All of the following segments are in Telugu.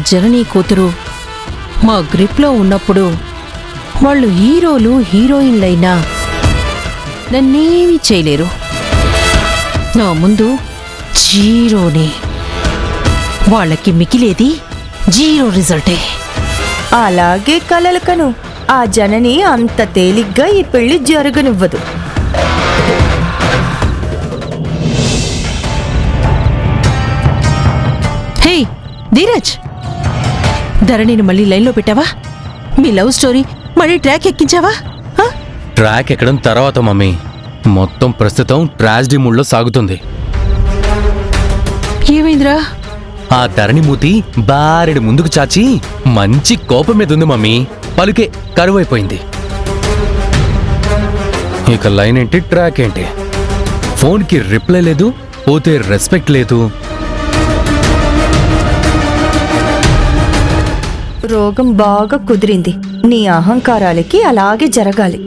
జననీ కూతురు మా గ్రిప్లో ఉన్నప్పుడు వాళ్ళు హీరోలు హీరోయిన్లైనా నన్నేమీ చేయలేరు. నా ముందు జీరోనే. వాళ్ళకి మిగిలేది జీరో రిజల్టే. అలాగే కలలకను ఆ జనని అంత తేలిగ్గా ఈ పెళ్లి జరగనివ్వదు. హే ధీరజ్, ధరణిని మళ్ళీ లైన్లో పెట్టావా? మీ లవ్ స్టోరీ మళ్ళీ ట్రాక్ ఎక్కించావా? ట్రాక్ ఎక్కడం తర్వాత మమ్మీ, మొత్తం ప్రస్తుతం ట్రాజిడీ మూడ్లో సాగుతుంది. ఏమైందిరా? ఆ ధరణి మూతి బారెడు ముందుకు చాచి మంచి కోపం మీద ఉంది మమ్మీ. పలుకే కరువైపోయింది. ఇక లైన్ ఏంటి, ట్రాక్ ఏంటి? ఫోన్కి రిప్లై లేదు, పోతే రెస్పెక్ట్ లేదు. రోగం బాగా కుదిరింది. నీ అహంకారాలకి అలాగే జరగాలి.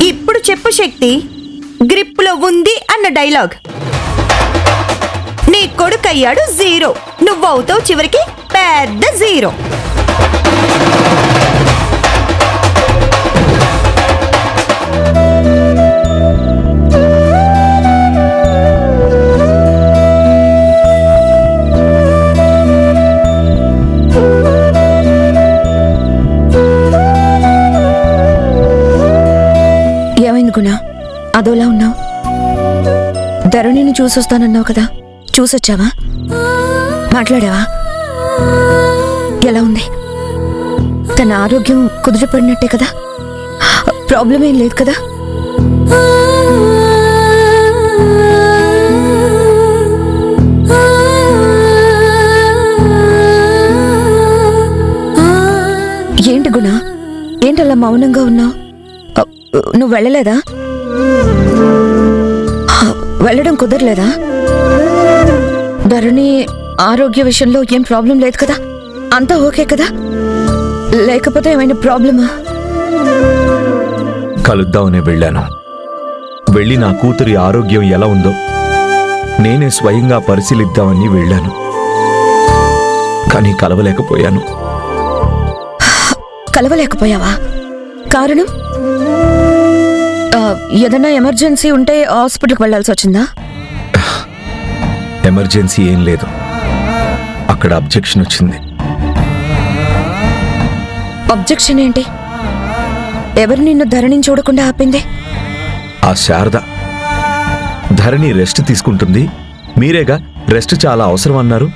ఇప్పుడు చెప్పు శక్తి, గ్రిప్లో ఉంది అన్న డైలాగ్. నీ కొడుకయ్యాడు జీరో, నువ్వవుతావు చివరికి పెద్ద జీరో. ఏమైంది గుణ, అదోలా ఉన్నావు? ధరణిని చూసొస్తానన్నావు కదా, చూసొచ్చావా? మాట్లాడావా? ఎలా ఉంది? తన ఆరోగ్యం కుదుటపడినట్టే కదా? ప్రాబ్లం ఏం లేదు కదా? ఏంటి గుణ, ఏంటలా మౌనంగా ఉన్నావు? నువ్వు వెళ్ళలేదా? వెళ్ళడం కుదరలేదా? ధరణి ఆరోగ్య విషయంలో ఏం ప్రాబ్లం లేదు కదా? అంతా ఓకే కదా? లేకపోతే ఏమైనా ప్రాబ్లమా? కలుద్దామనే వెళ్ళాను. వెళ్ళి నా కూతురి ఆరోగ్యం ఎలా ఉందో నేనే స్వయంగా పరిశీలిద్దామని వెళ్ళాను. కానీ కలవలేకపోయాను. కలవలేకపోయావా? కారణం? ఏదన్నా ఎమర్జెన్సీ ఉంటే హాస్పిటల్కి వెళ్ళాల్సి వచ్చిందా? ఎమర్జెన్సీ ఏం లేదు. అక్కడ అబ్జెక్షన్ వచ్చింది. అబ్జెక్షన్ ఏంటి? ఎవరు నిన్ను ధరణిని చూడకుండా ఆపింది? ఆ శారద. ధరణి రెస్ట్ తీసుకుంటుంది, మీరేగా రెస్ట్ చాలా అవసరం అన్నారు.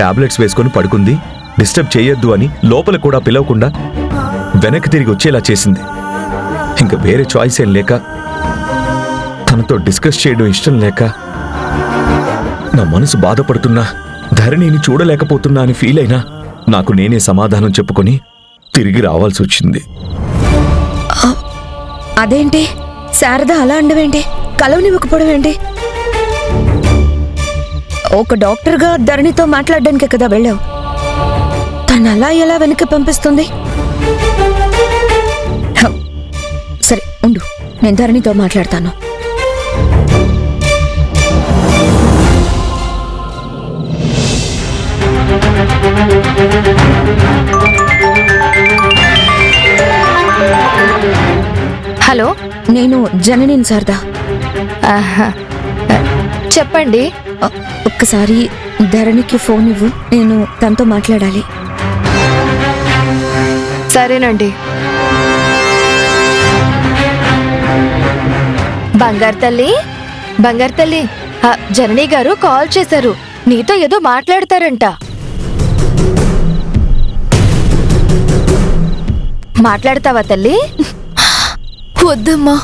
టాబ్లెట్స్ వేసుకొని పడుకుంది, డిస్టర్బ్ చేయొద్దు అని లోపల కూడా పిలవకుండా వెనక్కి తిరిగి వచ్చేలా చేసింది. ఇంకా వేరే చాయిస్ ఏం లేక, తనతో డిస్కస్ చేయడం ఇష్టం లేక, నా మనసు బాధపడుతున్నా ధరణిని చూడలేకపోతున్నా అని ఫీల్ అయినా నాకు నేనే సమాధానం చెప్పుకొని తిరిగి రావాల్సి వచ్చింది. అదేంటి శారద అలా అండవేంటి? కలవనివ్వకపోవడం ఏంటి? ఒక డాక్టర్గా ధరణితో మాట్లాడడానికే కదా వెళ్ళావు. తను అలా ఎలా వెనక్కి పంపిస్తుంది? సరే ఉండు, నేను ధరణితో మాట్లాడతాను. హలో, నేను జననిని శారదా. చెప్పండి. ఒక్కసారి ధరణికి ఫోన్ ఇవ్వు, నేను తనతో మాట్లాడాలి. సరేనండి. బంగారు తల్లి, బంగారు తల్లి, జనని గారు కాల్ చేశారు. నీతో ఏదో మాట్లాడతారంట. మాట్లాడతావా తల్లి? వద్దమ్మా,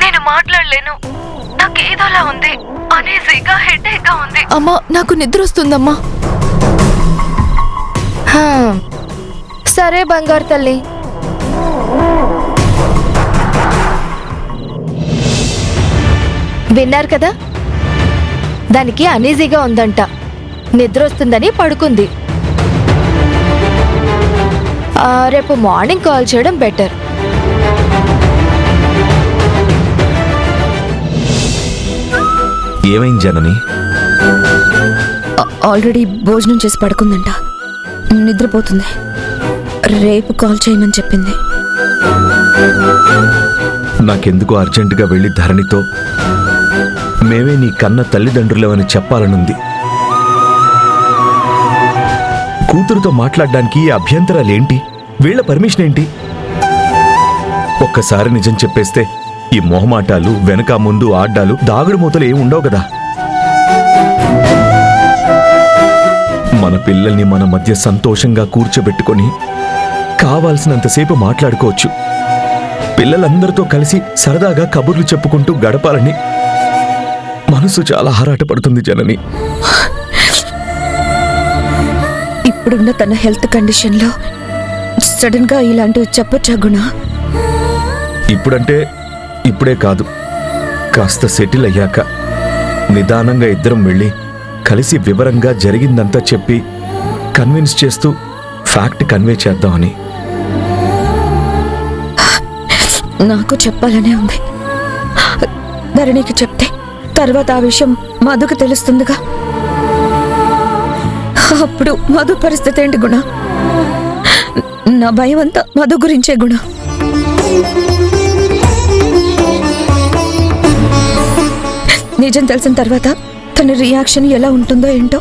నేను మాట్లాడలేను. నాకేదోలా ఉంది, అనేసీగా హెడేక్ గా ఉంది. అమ్మా, నాకు నిద్ర వస్తుందమ్మా. సరే బంగారు తల్లి. విన్నారు కదా, దానికి అనీజీగా ఉందంట, నిద్ర వస్తుందని పడుకుంది. రేపు మార్నింగ్ కాల్ చేయడం బెటర్. ఏమైంది జనని? ఆల్రెడీ భోజనం చేసి పడుకుందంట. నిద్రపోతుంది. రేపు కాల్ చేయమని చెప్పింది. నాకెందుకు అర్జెంటుగా వెళ్ళి ధరణితో మేమే నీ కన్న తల్లిదండ్రులేమని చెప్పాలనుంది. కూతురుతో మాట్లాడడానికి అభ్యంతరాలేంటి? వీళ్ళ పర్మిషన్ ఏంటి? ఒక్కసారి నిజం చెప్పేస్తే ఈ మొహమాటాలు, వెనక ముందు ఆడ్డాలు, దాగుడు మూతలు ఏమి ఉండవు కదా. మన పిల్లల్ని మన మధ్య సంతోషంగా కూర్చోబెట్టుకొని కావాల్సినంతసేపు మాట్లాడుకోవచ్చు. పిల్లలందరితో కలిసి సరదాగా కబుర్లు చెప్పుకుంటూ గడపాలని మనసు చాలా ఆరాటపడుతుంది జనని. ఇప్పుడున్న తన హెల్త్ కండిషన్లో సడన్ గా ఇలాంటివి చెప్పొచ్చా గుణ? ఇప్పుడంటే ఇప్పుడే కాదు, కాస్త సెటిల్ అయ్యాక నిదానంగా ఇద్దరం వెళ్ళి కలిసి వివరంగా జరిగిందంతా చెప్పి కన్విన్స్ చేస్తూ ఫ్యాక్ట్ కన్వే చేద్దామని. నాకు చెప్పాలనే ఉంది. ధరణికి చెప్తే తర్వాత ఆ విషయం మధుకు తెలుస్తుందిగా. అప్పుడు మధు పరిస్థితి ఏంటి గుణ? నా భయం అంతా మధు గురించే గుణ. నిజం తెలిసిన తర్వాత తన రియాక్షన్ ఎలా ఉంటుందో ఏంటో.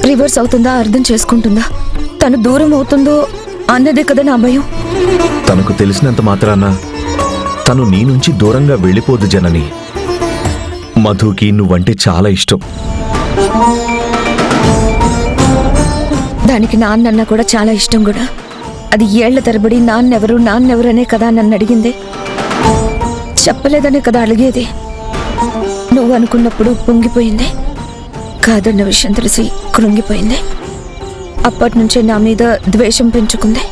రివర్స్ అవుతుందా, అర్థం చేసుకుంటుందా, తను దూరం అవుతుందో అన్నదే కదా నా భయం. తనకు తెలిసినంత మాత్రాన తను నీ నుంచి దూరంగా వెళ్ళిపోదు జనని. మధుకి నువ్వంటే చాలా ఇష్టం. దానికి నాన్నన్నా కూడా చాలా ఇష్టం కూడా. అది ఏళ్ల తరబడి నాన్నెవరు నాన్నెవరనే కదా నన్ను అడిగింది. చెప్పలేదనే కదా అడిగేది. నువ్వు అనుకున్నప్పుడు పొంగిపోయింది, కాదన్న విషయం తెలిసి కృంగిపోయింది. అప్పటి నుంచే నా మీద ద్వేషం పెంచుకుంది.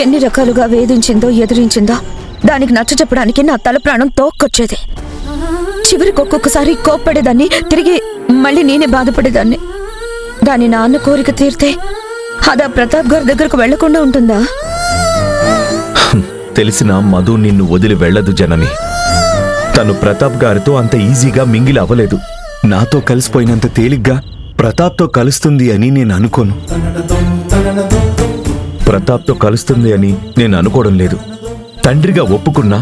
ఎన్ని రకాలుగా వేధించిందో ఎదిరించిందో దానికి నచ్చ చెప్పడానికి నా తల ప్రాణం తోక్కొచ్చేది. చివరికి ఒక్కొక్కసారి కోప్పడేదాన్ని, తిరిగి మళ్ళీ నేనే బాధపడేదాన్ని. దాని నాన్న కోరిక తీరితే అదా ప్రతాప్ గారి దగ్గరకు వెళ్లకుండా ఉంటుందా? తెలిసిన మధు నిన్ను వదిలి వెళ్ళదు జనని. తను ప్రతాప్ గారితో అంత ఈజీగా మింగిలి అవ్వలేదు. నాతో కలిసిపోయినంత తేలిగ్గా ప్రతాప్తో కలుస్తుంది అని నేను అనుకోను. ప్రతాప్తో కలుస్తుంది అని నేను అనుకోవడం లేదు. తండ్రిగా ఒప్పుకున్నా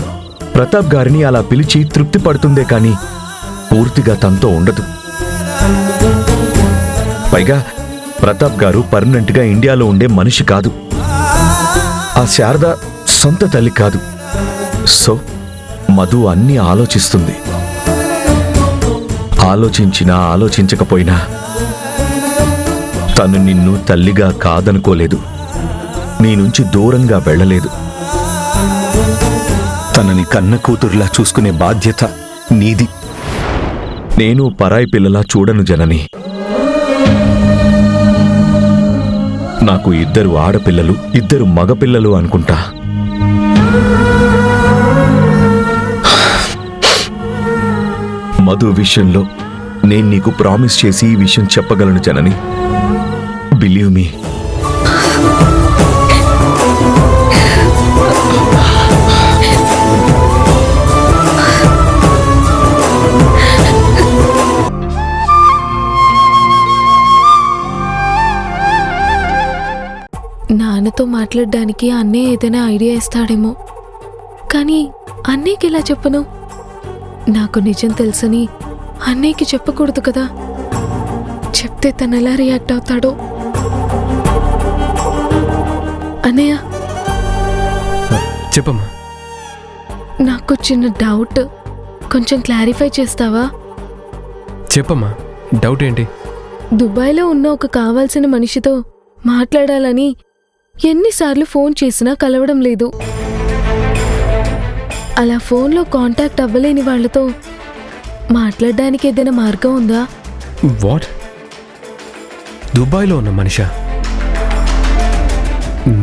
ప్రతాప్ గారిని అలా పిలిచి తృప్తి పడుతుందే కానీ పూర్తిగా తనతో ఉండదు. పైగా ప్రతాప్ గారు పర్మనెంట్ గా ఇండియాలో ఉండే మనిషి కాదు. ఆ శారద సొంత తల్లి కాదు. సో మధు అన్నీ ఆలోచిస్తుంది. ఆలోచించినా ఆలోచించకపోయినా తను నిన్ను తల్లిగా కాదనుకోలేదు. నీ నుంచి దూరంగా వెళ్ళలేదు. తనని కన్న కూతురులా చూసుకునే బాధ్యత నీది. నేను పరాయి పిల్లలా చూడను జనని. నాకు 2 ఆడపిల్లలు, 2 మగపిల్లలు అనుకుంటా. మధు విషయంలో నేను నీకు ప్రామిస్ చేసి ఈ విషయం చెప్పగలను జనని. Believe me. నాన్నతో మాట్లాడడానికి అన్నయ్య ఏదైనా ఐడియా ఇస్తాడేమో, కానీ అన్నయ్యకి ఎలా చెప్పను? నాకు నిజం తెలుసని అన్నయ్యకి చెప్పకూడదు కదా. చెప్తే తను ఎలా రియాక్ట్ అవుతాడో. అన్నయ్య, చెప్పమ్మా. నాకు చిన్న డౌట్, కొంచెం క్లారిఫై చేస్తావా? చెప్పమ్మా, డౌట్ ఏంటి? దుబాయ్లో ఉన్న ఒక కావాల్సిన మనిషితో మాట్లాడాలని ఎన్నిసార్లు ఫోన్ చేసినా కలవడం లేదు. అలా ఫోన్లో కాంటాక్ట్ అవ్వలేని వాళ్లతో మాట్లాడడానికి ఏదైనా మార్గం ఉందా? వాట్? దుబాయ్లో ఉన్న మనిషా?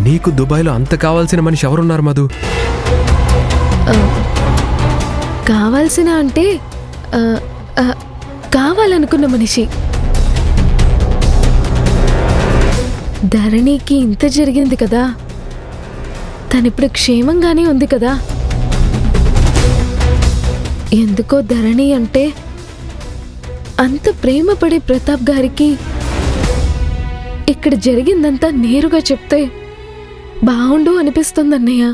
నీకు దుబాయ్లో అంత కావాల్సిన మనిషి ఎవరున్నారు మధు? కావాల్సిన అంటే కావాలనుకున్న మనిషి. ధరణికి ఇంత జరిగింది కదా, తనిప్పుడు క్షేమంగానే ఉంది కదా. ఎందుకో ధరణి అంటే అంత ప్రేమ పడే ప్రతాప్ గారికి ఇక్కడ జరిగిందంతా నేరుగా చెప్తే బాగుండు అనిపిస్తుందన్నయ్య.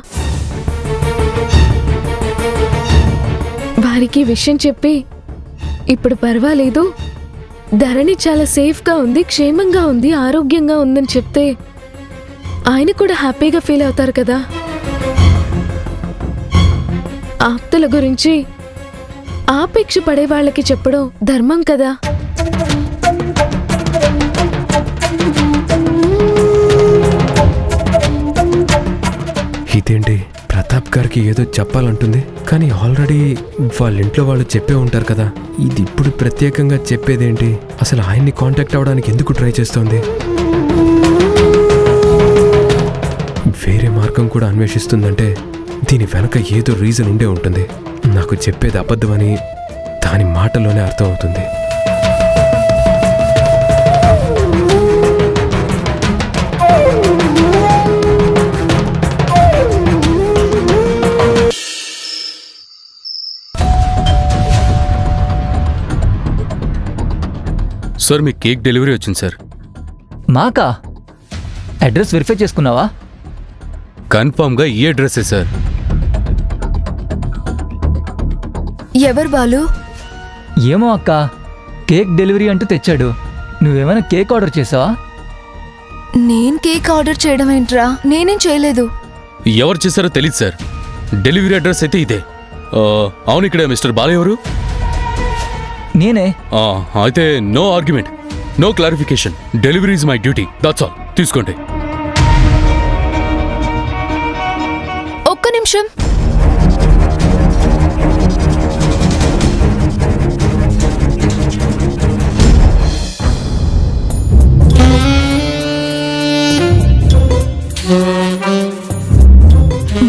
వారికి విషయం చెప్పి ఇప్పుడు పర్వాలేదు, ధరణి చాలా సేఫ్గా ఉంది, క్షేమంగా ఉంది, ఆరోగ్యంగా ఉందని చెప్తే ఆయన కూడా హ్యాపీగా ఫీల్ అవుతారు కదా. ఆప్తుల గురించి ఆపేక్ష పడే వాళ్ళకి చెప్పడం ధర్మం కదా. ఇదేంటి, ప్రతాప్ గారికి ఏదో చెప్పాలంటుంది, కానీ ఆల్రెడీ వాళ్ళ ఇంట్లో వాళ్ళు చెప్పే ఉంటారు కదా. ఇది ఇప్పుడు ప్రత్యేకంగా చెప్పేదేంటి? అసలు ఆయన్ని కాంటాక్ట్ అవ్వడానికి ఎందుకు ట్రై చేస్తోంది? వేరే మార్గం కూడా అన్వేషిస్తుందంటే దీని వెనక ఏదో రీజన్ ఉండే ఉంటుంది. నాకు చెప్పేది అబద్ధమని దాని మాటలోనే అర్థం అవుతుంది. సార్ మీ కేక్ డెలివరీ వచ్చింది సార్. మాకా? అడ్రస్ వెరిఫై చేసుకున్నావా? కన్ఫర్మ్గా ఈ అడ్రస్సే సార్. ఎవరు బాలు? ఏమో అక్క, కేక్ డెలివరీ అంటూ తెచ్చాడు. నువ్వేమైనా కేక్ ఆర్డర్ చేసావా? నేను కేక్ ఆర్డర్ చేయడం ఏంట్రా? నేనేం చేయలేదు. ఎవరు చేశారో తెలియదు సార్. డెలివరీ అడ్రస్ అయితే ఇదే. అవును, ఇక్కడ మిస్టర్ బాలు ఎవరు? నేనే. అయితే no argument, no clarification. Delivery is my duty, that's all. తీసుకోండి. ఒక్క నిమిషం.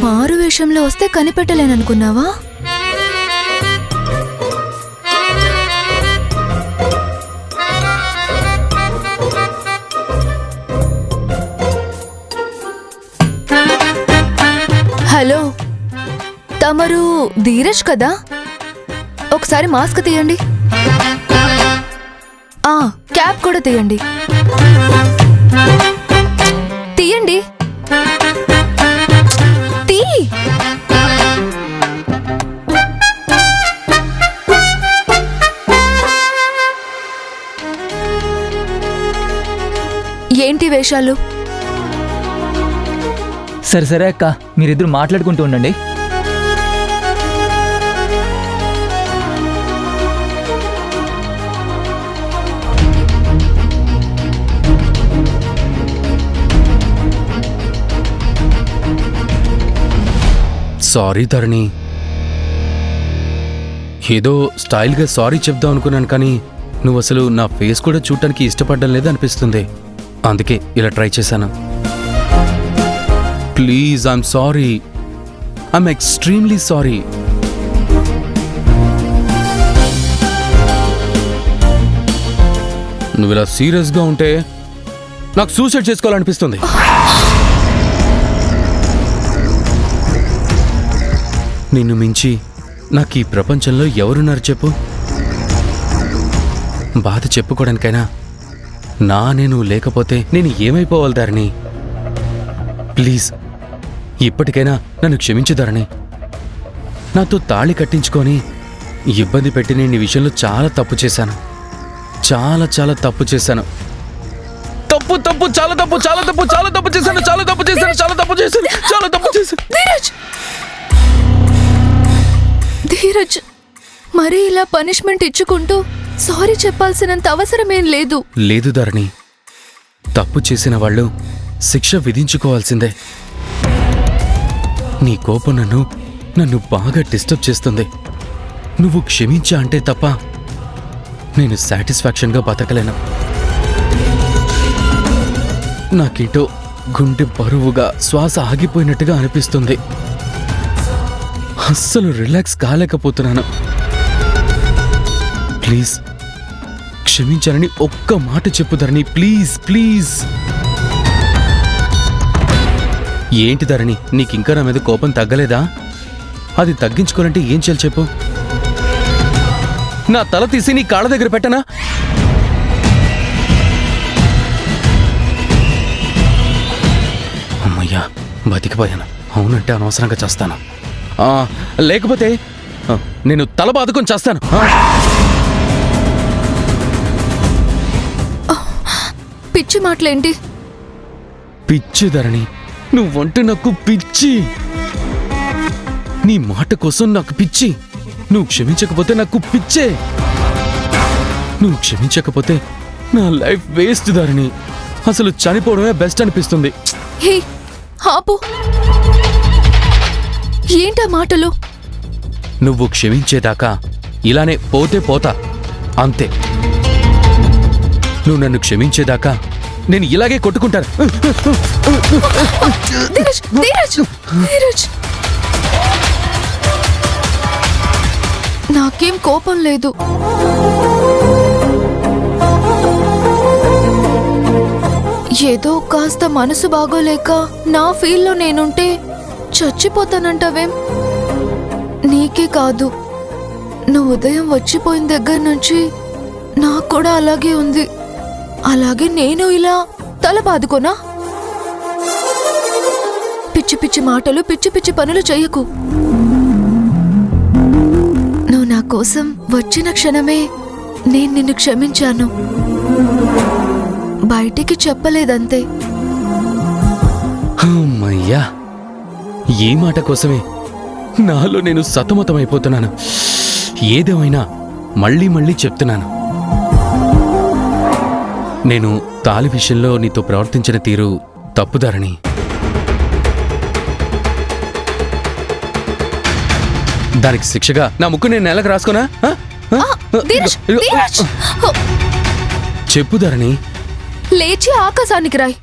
మారు వేషంలో వస్తే కనిపెట్టలేననుకున్నావా? హలో, తమరు ధీరజ్ కదా? ఒకసారి మాస్క్ తీయండి. క్యాప్ కూడా తీయండి. తీయండి. తీ. ఏంటి వేషాలు? సరే సరే అక్క, మీరిద్దరు మాట్లాడుకుంటూ ఉండండి. సారీ ధరణి, ఏదో స్టైల్గా సారీ చెప్దాం అనుకున్నాను, కానీ నువ్వు అసలు నా ఫేస్ కూడా చూడటానికి ఇష్టపడడం లేదు అనిపిస్తుంది. అందుకే ఇలా ట్రై చేశాను. Please, I'm sorry. I'm extremely sorry. నువ్వు ఇలా సీరియస్గా ఉంటే నాకు సూసైడ్ చేసుకోవాలనిపిస్తుంది. నిన్ను మించి నాకు ఈ ప్రపంచంలో ఎవరున్నారు చెప్పు? బాధ చెప్పుకోవడానికైనా నేను లేకపోతే నేను ఏమైపోవాలి ధరణి? ప్లీజ్, ఇప్పటికైనా నన్ను క్షమించు ధరణి. నాతో తాళి కట్టించుకొని ఇబ్బంది పెట్టి నేను ఈ విషయంలో చాలా తప్పు చేశాను. చాలా చాలా తప్పు చేశాను. తప్పు తప్పు చాలా తప్పు చాలా తప్పు చాలా తప్పు చేశాను. చాలా తప్పు చేశాను. చాలా తప్పు చేశాను. చాలా తప్పు చేశాను. ధీరజ్, మరీ ఇలా పనిష్మెంట్ ఇచ్చుకుంటూ సారీ చెప్పాల్సినంత అవసరమేం లేదు. లేదు ధరణి, తప్పు చేసిన వాళ్ళు శిక్ష విధించుకోవాల్సిందే. నీ కోపం నన్ను బాగా డిస్టర్బ్ చేస్తుంది. నువ్వు క్షమించా అంటే తప్ప నేను సాటిస్ఫాక్షన్గా బతకలేను. నాకేంటో గుండె బరువుగా, శ్వాస ఆగిపోయినట్టుగా అనిపిస్తుంది. అస్సలు రిలాక్స్ కాలేకపోతున్నాను. ప్లీజ్ క్షమించాలని ఒక్క మాట చెప్పు ధరణి, ప్లీజ్ ప్లీజ్. ఏంటి ధరణి, నీకింకా నా మీద కోపం తగ్గలేదా? అది తగ్గించుకోవాలంటే ఏం చేయాలి చెప్పు? నా తల తీసి నీ కాళ్ళ దగ్గర పెట్టనా? అమ్మయ్యా, బతికిపోయాను. అవునంటే అనవసరంగా చేస్తాను. లేకపోతే నేను తల బాదుకొని చేస్తాను. పిచ్చి మాటలేంటి? పిచ్చి ధరణి, నువ్వంటే నాకు పిచ్చి. నీ మాట కోసం నాకు పిచ్చి. నువ్వు క్షమించకపోతే నాకు పిచ్చే. నువ్వు క్షమించకపోతే నా లైఫ్ వేస్ట్ ధరణి. అసలు చనిపోవడమే బెస్ట్ అనిపిస్తుంది. హే ఆపు, ఏంటా మాటలు? నువ్వు క్షమించేదాకా ఇలానే పోతే పోతా, అంతే. నువ్వు నన్ను క్షమించేదాకా నేను ఇలాగే కొట్టుకుంటాను. ధీరజ్, ధీరజ్, ధీరజ్, నాకేం కోపం లేదు. ఏదో కాస్త మనసు బాగోలేక నా ఫీల్లో నేనుంటే చచ్చిపోతానంటావేం? నీకే కాదు, నువ్వు ఉదయం వచ్చిపోయిన దగ్గర నుంచి నాకు కూడా అలాగే ఉంది. అలాగే నేను ఇలా తల బాదుకోనా? పిచ్చి పిచ్చి మాటలు, పిచ్చి పిచ్చి పనులు చెయ్యకు. నువ్వు నా కోసం వచ్చిన క్షణమే నేను నిన్ను క్షమించాను. బయటికి చెప్పలేదంతే. అమ్మయ్యా, ఈ మాట కోసమే నాలో నేను సతమతమైపోతున్నాను. ఏదేమైనా మళ్ళీ మళ్ళీ చెప్తున్నాను, నేను తాలి విషయంలో నీతో ప్రవర్తించిన తీరు తప్పుదారని. దానికి శిక్షగా నా ముక్కు నేను నెలకు రాసుకోనా? చెప్పుదారని. లేచి ఆకాశానికి రాయ్.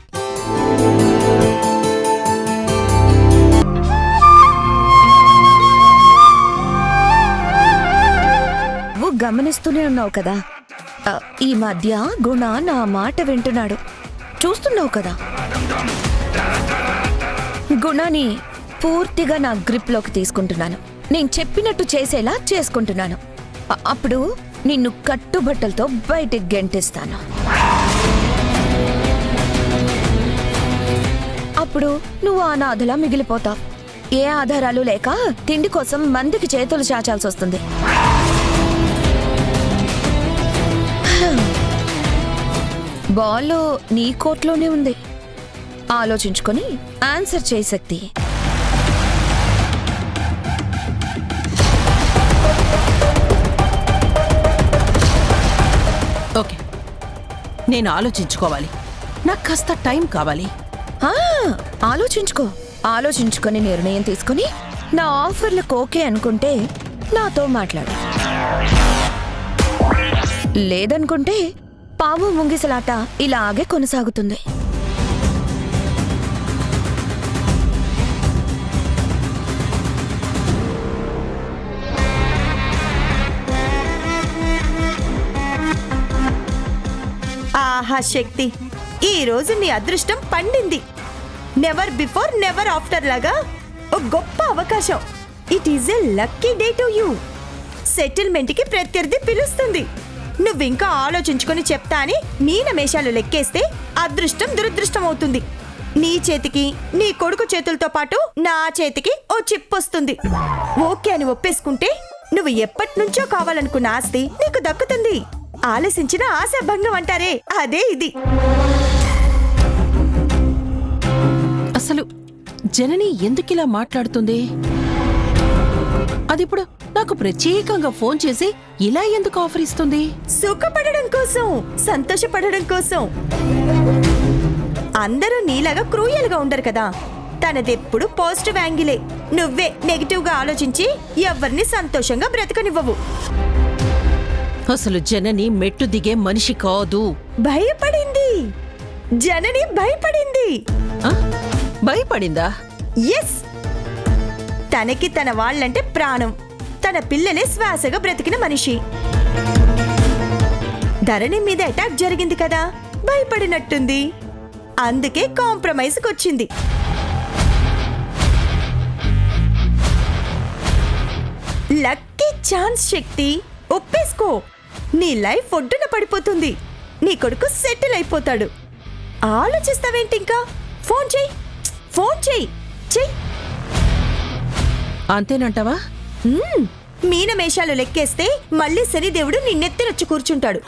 నువ్వు గమనిస్తూనే ఉన్నావు కదా, ఈ మధ్య గుణ నా మాట వింటున్నాడు. చూస్తున్నావు కదా, గుణని పూర్తిగా నా గ్రిప్లోకి తీసుకుంటున్నాను. నేను చెప్పినట్టు చేసేలా చేసుకుంటున్నాను. అప్పుడు నిన్ను కట్టుబట్టలతో బయటికి గెంటిస్తాను. అప్పుడు నువ్వు అనాథలా మిగిలిపోతావు. ఏ ఆధారాలు లేక తిండి కోసం మందికి చేతులు చాచాల్సి వస్తుంది. బాల్ నీ కోర్టులోనే ఉంది. ఆలోచించుకొని ఆన్సర్ చేయ శక్తి. ఓకే, నేను ఆలోచించుకోవాలి. నాకు కాస్త టైం కావాలి. ఆలోచించుకో. ఆలోచించుకొని నిర్ణయం తీసుకుని నా ఆఫర్లకు ఓకే అనుకుంటే నాతో మాట్లాడు. లేదనుకుంటే పాము ముంగిసలాట ఇలాగే కొనసాగుతుంది. ఆహా శక్తి, ఈ రోజు నీ అదృష్టం పండింది. నెవర్ బిఫోర్ నెవర్ ఆఫ్టర్ లాగా ఒక గొప్ప అవకాశం. It is a lucky day to you. Settlement కి ప్రత్యర్థి పిలుస్తుంది. నువ్వింకా ఆలోచించుకొని చెప్తా అని మీనమేషాలు లెక్కేస్తే అదృష్టం దురదృష్టం అవుతుంది. నీ చేతికి నీ కొడుకు చేతులతో పాటు నా చేతికి ఓ చిప్ వస్తుంది. ఓకే అని ఒప్పేసుకుంటే నువ్వు ఎప్పటి నుంచో కావాలనుకున్న ఆస్తి నీకు దక్కుతుంది. ఆలసించిన ఆశాభంగం అంటారే, అదే ఇది. అసలు జనని ఎందుకిలా మాట్లాడుతుంది? అదిప్పుడు నాకు ప్రత్యేకంగా ఫోన్ చేసి ఇలా ఎందుకు ఆఫర్ ఇస్తుంది? సుఖపడడం కోసం, సంతోషపడడం కోసం. అందరూ నీలాగా క్రూయల్గా ఉండరు కదా. తనదెప్పుడు పాజిటివ్ యాంగిలే. నువ్వే నెగిటివ్ గా ఆలోచించి ఎవరిని సంతోషంగా బ్రతకనివ్వవు. అసలు జనని మెట్టు దిగే మనిషి కాదు. భయపడింది. జనని భయపడింది. భయపడిందా? ఎస్. తనకి తన వాళ్ళంటే ప్రాణం. తన పిల్లలే శ్వాసగా బ్రతికిన మనిషి. ధరణి మీద అటాక్ జరిగింది కదా, భయపడినట్టుంది. అందుకే కాంప్రమైజ్కి వచ్చింది. లక్కీ ఛాన్స్ శక్తి, ఒప్పేసుకో. నీ లైఫ్ ఒడ్డున పడిపోతుంది. నీ కొడుకు సెటిల్ అయిపోతాడు. ఆలోచిస్తావేంటి? ఇంకా ఫోన్ చెయ్యి. ఫోన్ చెయ్యి. చెయ్యి. అంతేనంటావా? మీనమేషాలు లెక్కేస్తే మళ్ళీ శనిదేవుడు నిన్నెత్తిరొచ్చి కూర్చుంటాడు.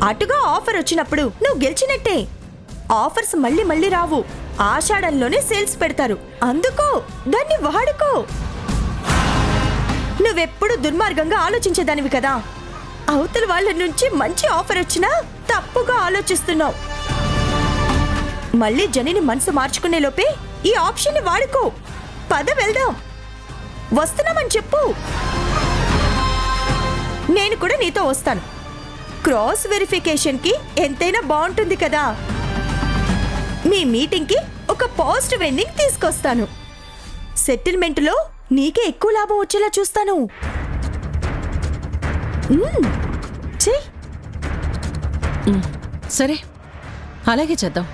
అటుగా ఆఫర్ వచ్చినప్పుడు నువ్వు గెలిచినట్టే. ఆఫర్స్ మళ్ళీ మళ్ళీ రావు. ఆషాఢంలోనే సేల్స్ పెడతారు. అందుకో, దాన్ని వాడుకో. నువ్వెప్పుడు దుర్మార్గంగా ఆలోచించేదానివి కదా. అవతల వాళ్ళ నుంచి మంచి ఆఫర్ వచ్చినా తప్పుగా ఆలోచిస్తున్నావు. మళ్ళీ జనిని మనసు మార్చుకునే లోపే ఈ ఆప్షన్ని వాడుకో. పద వెళ్దాం. వస్తున్నామని చెప్పు. నేను కూడా నీతో వస్తాను. క్రాస్ వెరిఫికేషన్కి ఎంతైనా బాగుంటుంది కదా. మీ మీటింగ్కి ఒక పాజిటివ్ ఎండింగ్ తీసుకొస్తాను. సెటిల్మెంట్లో నీకే ఎక్కువ లాభం వచ్చేలా చూస్తాను. చెయ్. సరే, అలాగే చేద్దాం.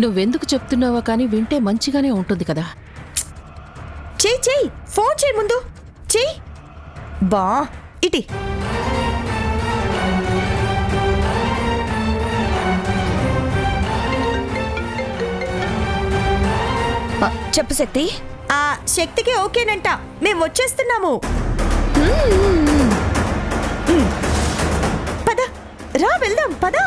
నువ్వెందుకు చెప్తున్నావో కానీ వింటే మంచిగానే ఉంటుంది కదా. చెయ్యి చెయ్యి. ఫోన్ చేయి ముందు. చెయ్యి. బా ఇటీ. చెప్పు శక్తి. ఆ శక్తికి ఓకేనంట. మేము వచ్చేస్తున్నాము. పద రా వెళ్దాం. పద.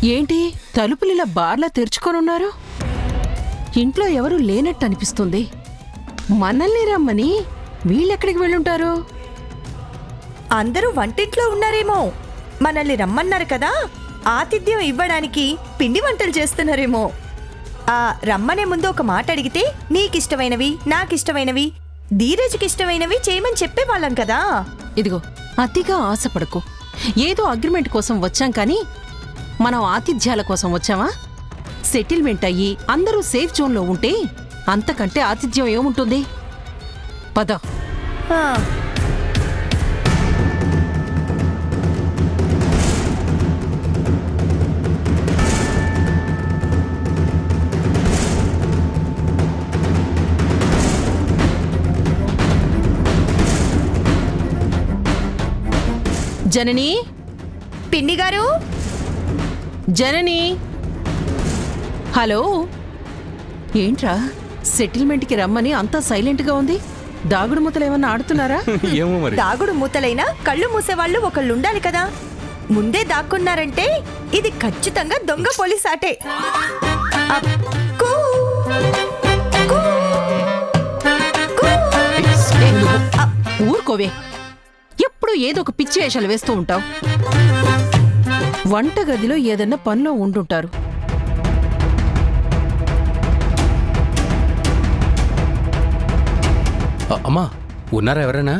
ఏంటి తలుపులిలా బార్లా తెరుచుకొనున్నారు? ఇంట్లో ఎవరూ లేనట్టు అనిపిస్తుంది. మనల్ని రమ్మని వీళ్ళెక్కడికి వెళ్ళుంటారు? అందరూ వంటింట్లో ఉన్నారేమో. మనల్ని రమ్మన్నారు కదా, ఆతిథ్యం ఇవ్వడానికి పిండి వంటలు చేస్తున్నారేమో. రమ్మనే ముందు ఒక మాట అడిగితే నీకిష్టమైనవి, నాకిష్టమైనవి, ధీరజ్కిష్టమైనవి చేయమని చెప్పేవాళ్ళం కదా. ఇదిగో, అతిగా ఆశపడకు. ఏదో అగ్రిమెంట్ కోసం వచ్చాం కానీ మనం ఆతిథ్యాల కోసం వచ్చామా? సెటిల్మెంట్ అయ్యి అందరూ సేఫ్ జోన్లో ఉంటే అంతకంటే ఆతిథ్యం ఏముంటుంది? పద. జనని, పిన్ని గారు. జనని. హలో. ఏంట్రా సెటిల్మెంట్కి రమ్మని అంతా సైలెంట్గా ఉంది? దాగుడు మూతలు ఏమన్నా ఆడుతున్నారా? ఏమో మరి. దాగుడు మూతలైనా కళ్ళు మూసేవాళ్ళు ఒకళ్ళు ఉండాలి కదా. ముందే దాక్కున్నారంటే ఇది ఖచ్చితంగా దొంగ పోలీస్ ఆటే. ఊరుకోవే, ఎప్పుడు ఏదో ఒక పిచ్చి వేషాలు వేస్తూ ఉంటావు. వంటగదిలో ఏదన్నా పనిలో ఉండుంటారు. అమ్మా, ఉన్నారా ఎవరైనా?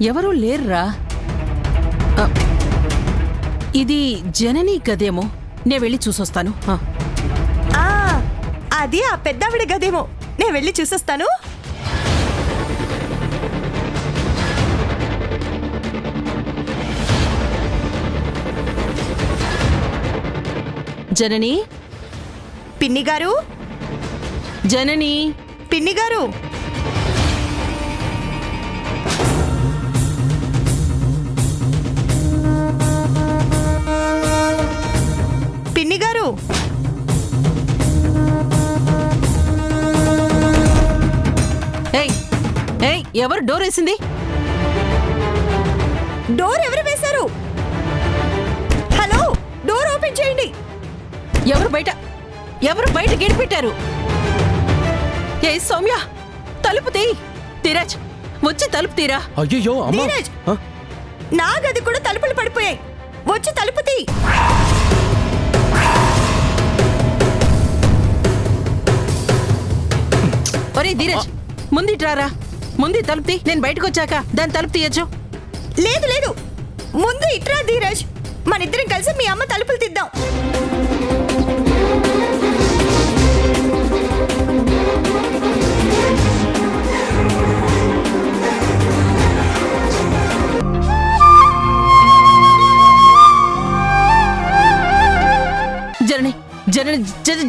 ఎవరూ లేర్రా. ఇది జననీ గదేమో. నే వెళ్ళి చూసొస్తాను. అది ఆ పెద్దావిడ గదేమో. నేను వెళ్ళి చూసొస్తాను. జనని. పిన్ని గారు. జనని. పిన్ని గారు. ఏయ్ ఏయ్ ఎవరు డోర్ వేసింది? డోర్ ఎవరు వేశారు? హలో, డోర్ ఓపెన్ చేయండి. ఎవరు బయట గేట్ పెట్టారు? ఏ సౌమ్య, తలుపు తీయ్. ధీరజ్, వచ్చి తలుపు తీరా. అయ్యో అమ్మా. ధీరజ్, నా గది కూడా తలుపులు పడిపోయాయి. వచ్చి తలుపు తీ. ఒరే ధీరజ్, ముందిట్రారా. ముందు తలుపు తీ. నేను బయటకు వచ్చాక దాని తలుపు తీయచ్చు. లేదు లేదు, ముందు ఇట్రా ధీరజ్. మన ఇద్దరం కలిసి మీ అమ్మ తలుపులు తీద్దాం.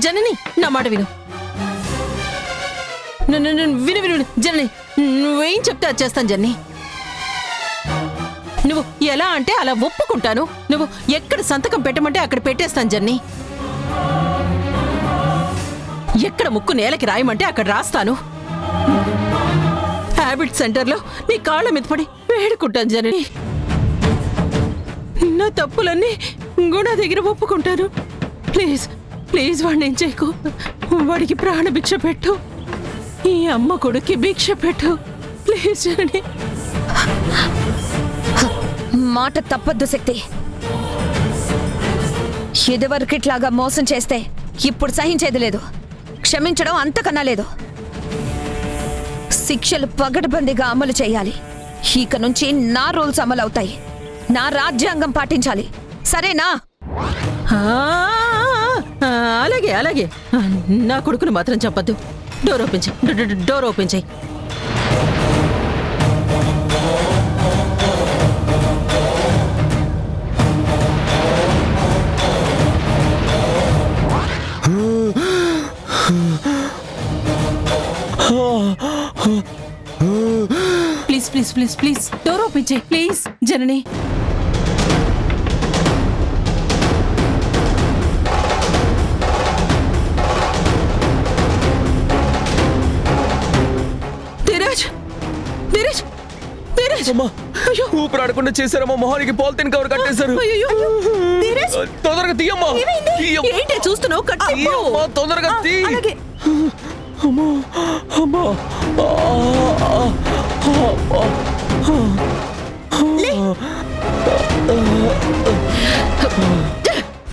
జనని నా మాట విను. విను జనని, నువ్వేం చెప్తే అది చేస్తాను జన్ని. నువ్వు ఎలా అంటే అలా ఒప్పుకుంటాను. నువ్వు ఎక్కడ సంతకం పెట్టమంటే అక్కడ పెట్టేస్తాను జన్ని. ఎక్కడ ముక్కు నేలకి రాయమంటే అక్కడ రాస్తాను. హ్యాబిట్ సెంటర్లో నీ కాళ్ళ మీద పడి వేడుకుంటాను జనని. నా తప్పులన్నీ గుణ దగ్గర ఒప్పుకుంటాను. ప్లీజ్ ప్లీజ్ వాడిని ఏం చేయకు. వాడికి ప్రాణ భిక్ష పెట్టు. ఈ అమ్మ కొడుక్కి భిక్ష పెట్టు ప్లీజ్ జనని. మాట తప్పద్దు శక్తి. ఇదివరకిట్లాగా మోసం చేస్తే ఇప్పుడు సహించేది లేదు, క్షమించడం అంతకన్నా లేదు. శిక్షలు పగడబందీగా అమలు చేయాలి. ఇక నుంచి నా రూల్స్ అమలు అవుతాయి. నా రాజ్యాంగం పాటించాలి, సరేనా? అలాగే అలాగే. నా కొడుకును మాత్రం చెప్పద్దు. డోర్ ఓపెన్ చేయి. డోర్ ఓపెన్ చేయి. Please please please please door open చేయి ప్లీజ్ జనని. ఊపిరాడకుండా చేశారమ్మా. మొహానికి పాలిథిన్ కవర్ కట్టేశారు. తొందరగా తీయమ్మా. ఏంటి చూస్తున్నావు? తొందరగా తీ.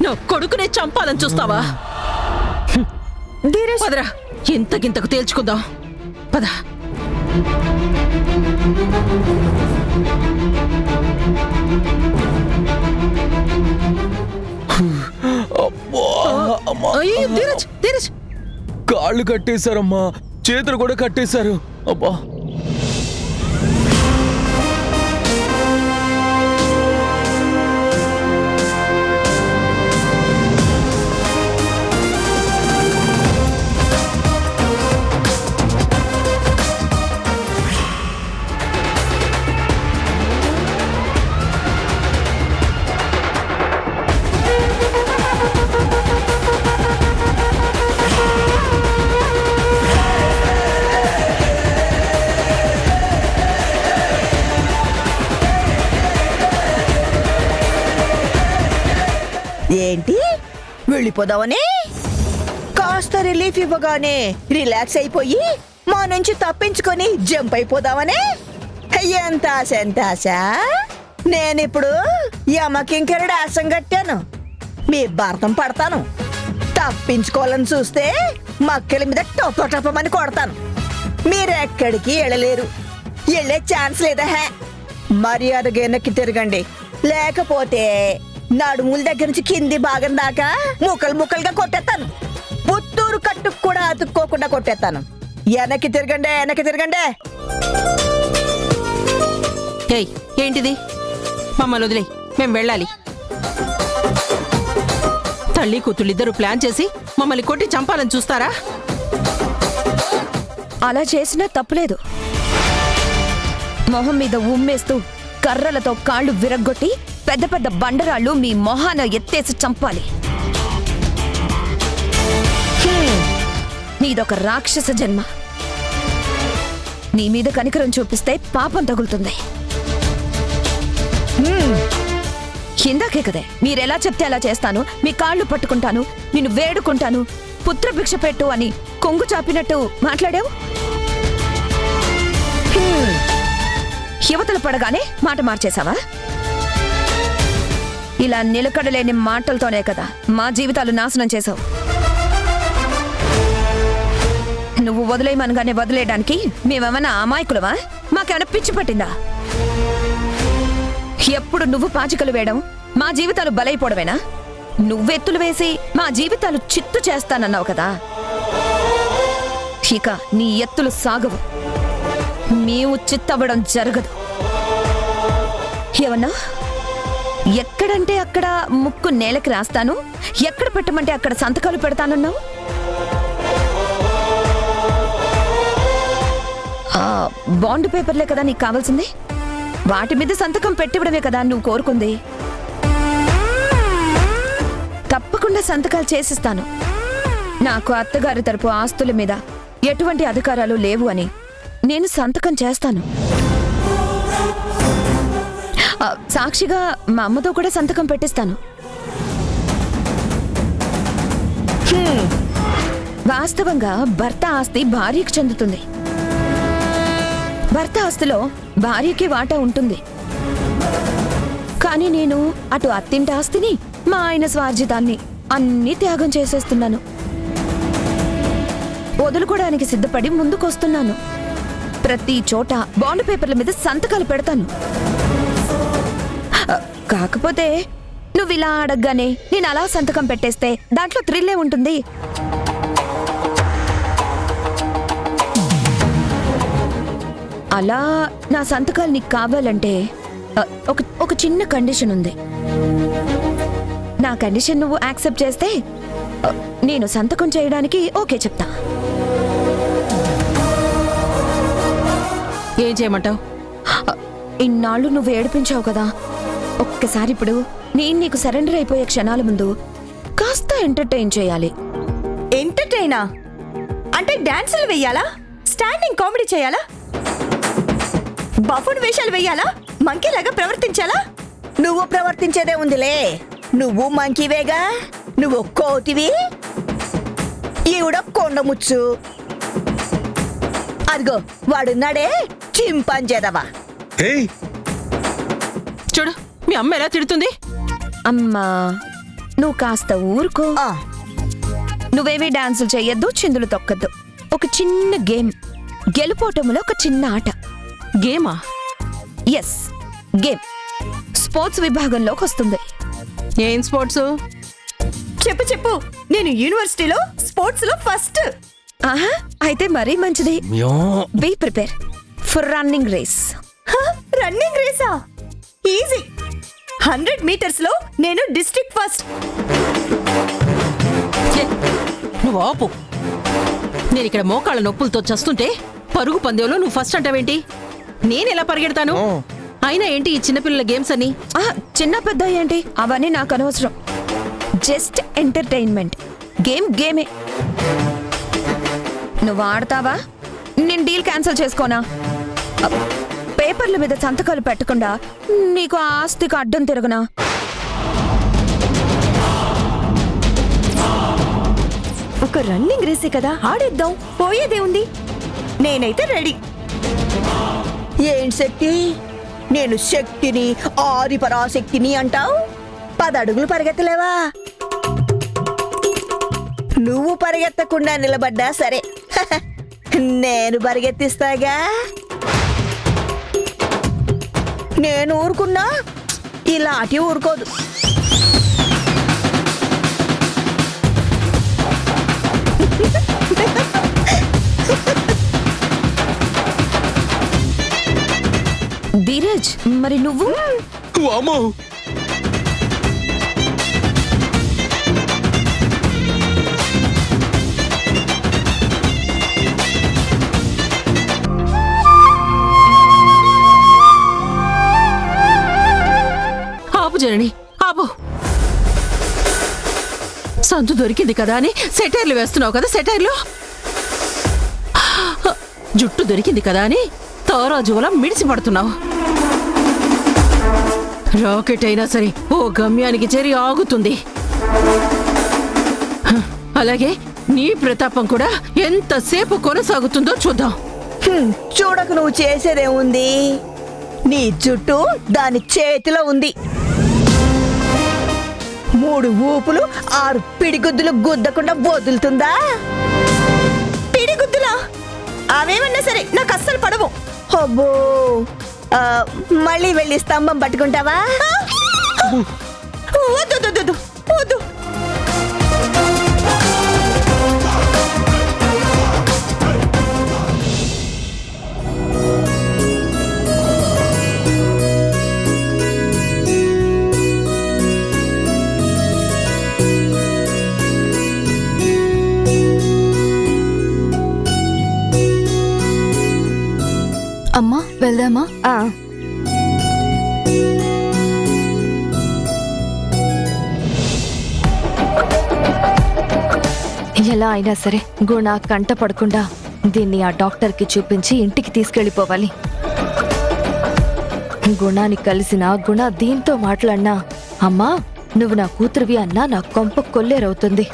నా కొడుకునే చంపాలని చూస్తావా? పదరా, ఇంతకింతకు తేల్చుకుందాం. పద. కాళ్ళు కట్టేశారమ్మా, చేతులు కూడా కట్టేశారు. అబ్బా, ఏంటి వెళ్ళిపోదామని? కాస్త రిలీఫ్ ఇవ్వగానే రిలాక్స్ అయిపోయి మా నుంచి తప్పించుకొని జంప్ అయిపోదామని? ఎంత ఆశ, ఎంత ఆశ! నేనిప్పుడు యమకింకరుడు ఆశం కట్టాను. మీ భారతం పడతాను. తప్పించుకోవాలని చూస్తే మక్కల మీద టొప్పమని కొడతాను. మీరెక్కడికి వెళ్ళలేరు. వెళ్ళే ఛాన్స్ లేదా? మర్యాదగా వెనక్కి తిరగండి, లేకపోతే నడుముల దగ్గర నుంచి కింది భాగం దాకా ముక్కలు ముక్కలుగా కొట్టేస్తాను. పుత్తూరు కట్టుకు కూడా అతుక్కోకుండా కొట్టేస్తాను. వెనక్కి తిరగండి, వెనక్కి తిరగండి. ఏంటిది? మమ్మల్ని వదిలే, మేము వెళ్ళాలి. తల్లి కూతుళ్ళిద్దరూ ప్లాన్ చేసి మమ్మల్ని కొట్టి చంపాలని చూస్తారా? అలా చేసినా తప్పులేదు. మొహం మీద ఉమ్మేస్తూ కర్రలతో కాళ్ళు విరగ్గొట్టి పెద్ద పెద్ద బండరాళ్ళు మీ మొహాన ఎత్తేసి చంపాలి. నీదొక రాక్షస జన్మ. నీ మీద కనికరం చూపిస్తే పాపం తగులుతుంది. ఇందాకే కదే మీరెలా చెప్తే అలా చేస్తాను, మీ కాళ్ళు పట్టుకుంటాను, నిన్ను వేడుకుంటాను, పుత్రభిక్ష పెట్టు అని కొంగు చాపినట్టు మాట్లాడావు. యువతలు పడగానే మాట మార్చేశావా? ఇలా నిలకడలేని మాటలతోనే కదా మా జీవితాలు నాశనం చేశావు. నువ్వు వదిలేయమనగానే వదిలేయడానికి మేమేమన్నా అమాయకులవా? మాకేమైనా పిచ్చి పట్టిందా? ఎప్పుడు నువ్వు పాచికలు వేయడం మా జీవితాలు బలైపోవడమేనా? నువ్వెత్తులు వేసి మా జీవితాలు చిత్తు చేస్తానన్నావు కదా. ఇక నీ ఎత్తులు సాగవు, మేము చిత్తవ్వడం జరగదు. ఏమన్నా? ఎక్కడంటే అక్కడ ముక్కు నేలకి రాస్తాను, ఎక్కడ పెట్టమంటే అక్కడ సంతకాలు పెడతానన్నావు. బాండ్ పేపర్లే కదా నీకు కావాల్సింది, వాటి మీద సంతకం పెట్టివ్వడమే కదా నువ్వు కోరుకుంది. తప్పకుండా సంతకాలు చేసిస్తాను. నాకు అత్తగారి తరపు ఆస్తుల మీద ఎటువంటి అధికారాలు లేవు అని నేను సంతకం చేస్తాను. సాక్షిగా మా అమ్మతో కూడా సంతకం పెట్టిస్తాను. వాస్తవంగా భర్త ఆస్తి భార్యకు చెందుతుంది. భర్త ఆస్తిలో భార్యకి వాటా ఉంటుంది. కానీ నేను అటు అత్తింటి ఆస్తిని, మా ఆయన స్వార్జితాన్ని అన్నీ త్యాగం చేసేస్తున్నాను. వదులుకోవడానికి సిద్ధపడి ముందుకొస్తున్నాను. ప్రతి చోట బాండ్ పేపర్ల మీద సంతకాలు పెడతాను. కాకపోతే నువ్వు ఇలా అడగగానే నేను అలా సంతకం పెట్టేస్తే దాంట్లో థ్రిల్లే ఉంటుంది. అలా నా సంతకాలు నీకు కావాలంటే ఒక చిన్న కండిషన్ ఉంది. నా కండిషన్ నువ్వు యాక్సెప్ట్ చేస్తే నేను సంతకం చేయడానికి ఓకే చెప్తా. ఏం చేయమంటావు? ఇన్నాళ్ళు నువ్వు ఏడిపించావు కదా, ఒక్కసారి ఇప్పుడు నేను నీకు సరెండర్ అయిపోయే క్షణాల ముందు కాస్త ఎంటర్టైన్ చేయాలి. ఎంటర్టైనా అంటే డాన్సులు వెయ్యాలా? స్టాండింగ్ కామెడీ చేయాలా? బఫూన్ వేషాలు వెయ్యాలా? మంకీలాగా ప్రవర్తించాలా? నువ్వు ప్రవర్తించేదే ఉందిలే. నువ్వు మంకీవేగా, నువ్వు కోతివి, ఈవిడ కొండముచ్చు. అదిగో వాడున్నాడే చింపాంజేదవా. చూడు మీ అమ్మ ఎలా తిడుతుంది. అమ్మా నువ్వు కాస్త ఊరుకో. నువ్వేమీ డాన్సులు చెయ్యొద్దు, చిందులు తొక్కద్దు. ఒక చిన్న గేమ్, గెలుపోటములో ఒక చిన్న ఆట. గేమా? Yes, game. స్పోర్ట్స్ విభాగంలోకి వస్తుంది. ఏం స్పోర్ట్స్? చెప్పు చెప్పు. నేను యూనివర్సిటీలో స్పోర్ట్స్ లో ఫస్ట్. ఆహా, అయితే మరీ మంచిది. Be prepare for running race. Running రేసా? ఈజీ. 100 మీటర్స్ లో నేను డిస్ట్రిక్ట్ ఫస్ట్. నువ్వు ఆపు. నేను ఇక్కడ మోకాళ్ళ నొప్పులతో చస్తుంటే పరుగు పందెంలో నువ్వు ఫస్ట్ అంటావేంటి? నేనెలా పరిగెడతాను? అయినా ఏంటి ఈ చిన్నపిల్లల గేమ్స్ అని? చిన్న పెద్ద ఏంటి అవన్నీ నాకు అనవసరం. Just entertainment. గేమ్ గేమే. నువ్వు ఆడతావా? నేను డీల్ క్యాన్సిల్ చేసుకోనా? పేపర్ల మీద సంతకాలు పెట్టకుండా నీకు ఆస్తికి అడ్డం తిరగనా? ఒక రన్నింగ్ రేసే కదా, ఆడేద్దాం. పోయేదే ఉంది. నేనైతే రెడీ. ఏం శక్తి? నేను శక్తిని, ఆది పరాశక్తిని అంటావు. 10 అడుగులు పరిగెత్తలేవా? నువ్వు పరిగెత్తకుండా నిలబడ్డా సరే, నేను పరిగెత్తిస్తాగా. నేను ఊరుకున్నా ఇలాంటి ఊరుకోదు. ధీరజ్, మరి నువ్వు? ఆపు జనని, ఆపు. సందు దొరికింది కదా అని సెటైర్లు వేస్తున్నావు కదా. సెటైర్లు జుట్టు దొరికింది కదా అని తారాజువలా మిడిసి పడుతున్నావు. రాకెట్ అయినా సరే ఓ గమ్యానికి చేరి ఆగుతుంది. అలాగే నీ ప్రతాపం కూడా ఎంతసేపు కొనసాగుతుందో చూద్దాం. చూడకు నువ్వు చేసేదేముంది, నీ జుట్టు దాని చేతిలో ఉంది. 3 ఊపులు 6 పిడిగుద్దులు గుద్దకుండా వదులుతుందా? పిడిగుద్దులా? అవేమన్నా సరే నాకు అస్సలు పడవు. అబ్బో, మళ్ళీ వెళ్ళి స్తంభం పట్టుకుంటావా? వద్దు వద్దు వద్దు. అమ్మా వెళ్దామా? ఎలా అయినా సరే గుణ కంట పడకుండా దీన్ని ఆ డాక్టర్కి చూపించి ఇంటికి తీసుకెళ్ళిపోవాలి. గుణాన్ని కలిసిన గుణ దీంతో మాట్లాడినా, అమ్మా నువ్వు నా కూతురువి అన్నా నా కొంప కొల్లేరవుతుంది.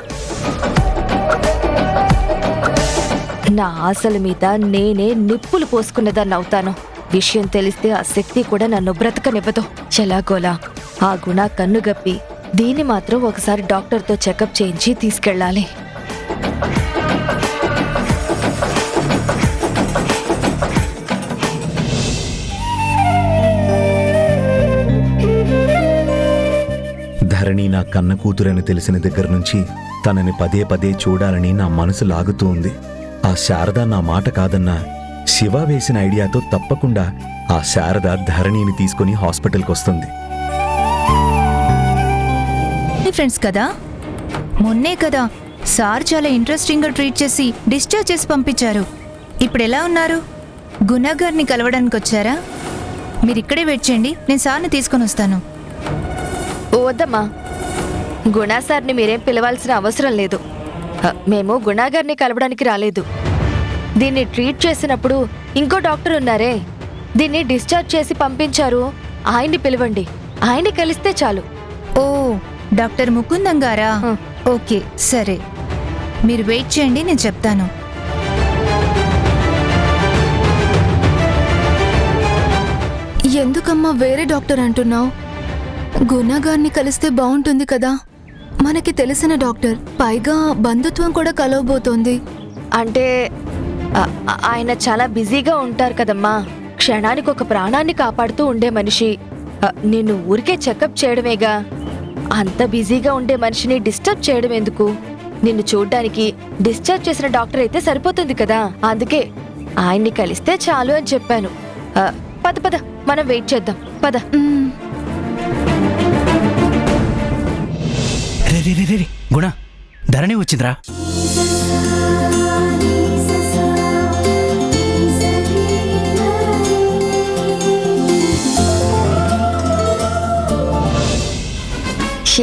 నా ఆశల మీద నేనే నిప్పులు పోసుకున్నదాన్ని అవుతాను. విషయం తెలిస్తే ఆ శక్తి కూడా నన్ను బ్రతకనివ్వదు. ఎలాగోలా ఆ గుణ కన్నుగప్పి దీన్ని మాత్రం ఒకసారి డాక్టర్తో చెకప్ చేయించి తీసుకెళ్ళాలి. ధరణి నా కన్న కూతురని తెలిసిన దగ్గర నుంచి తనని పదే పదే చూడాలని నా మనసు లాగుతూ ఉంది. ఆ శారద నా మాట కాదన్నా శివ వేసిన ఐడియాతో తప్పకుండా ఆ శారద ధరణిని తీసుకుని హాస్పిటల్కి వస్తుంది. ఫ్రెండ్స్ కదా, మొన్నే కదా సార్ చాలా ఇంట్రెస్టింగ్గా ట్రీట్ చేసి డిశ్చార్జ్ చేసి పంపించారు. ఇప్పుడు ఎలా ఉన్నారు? గుణ గారిని కలవడానికి వచ్చారా? మీరు ఇక్కడే వెయిట్ చేయండి, నేను సార్ని తీసుకొని వస్తాను. వద్దమ్మా, గుణా సార్ని మీరేం పిలవాల్సిన అవసరం లేదు. మేము గుణాగారిని కలవడానికి రాలేదు. దీన్ని ట్రీట్ చేసినప్పుడు ఇంకో డాక్టర్ ఉన్నారే, దీన్ని డిశ్చార్జ్ చేసి పంపించారు. ఆయన్ని పిలవండి, ఆయన్ని కలిస్తే చాలు. ఓ, డాక్టర్ ముకుందం గారా? ఓకే సరే, మీరు వెయిట్ చేయండి, నేను చెప్తాను. ఎందుకమ్మా వేరే డాక్టర్ అంటున్నావు? గుణగారిని కలిస్తే బాగుంటుంది కదా, మనకి తెలిసిన డాక్టర్, పైగా బంధుత్వం కూడా కలవబోతోంది. అంటే ఆయన చాలా బిజీగా ఉంటారు కదమ్మా. క్షణానికి ఒక ప్రాణాన్ని కాపాడుతూ ఉండే మనిషి. నిన్ను ఊరికే చెకప్ చేయడమేగా. అంత బిజీగా ఉండే మనిషిని డిస్టర్బ్ చేయడం ఎందుకు? నిన్ను చూడ్డానికి డిశ్చార్జ్ చేసిన డాక్టర్ అయితే సరిపోతుంది కదా. అందుకే ఆయన్ని కలిస్తే చాలు అని చెప్పాను. పద పద, మనం వెయిట్ చేద్దాం, పద. గుణ, ధరణి వచ్చిందిరా.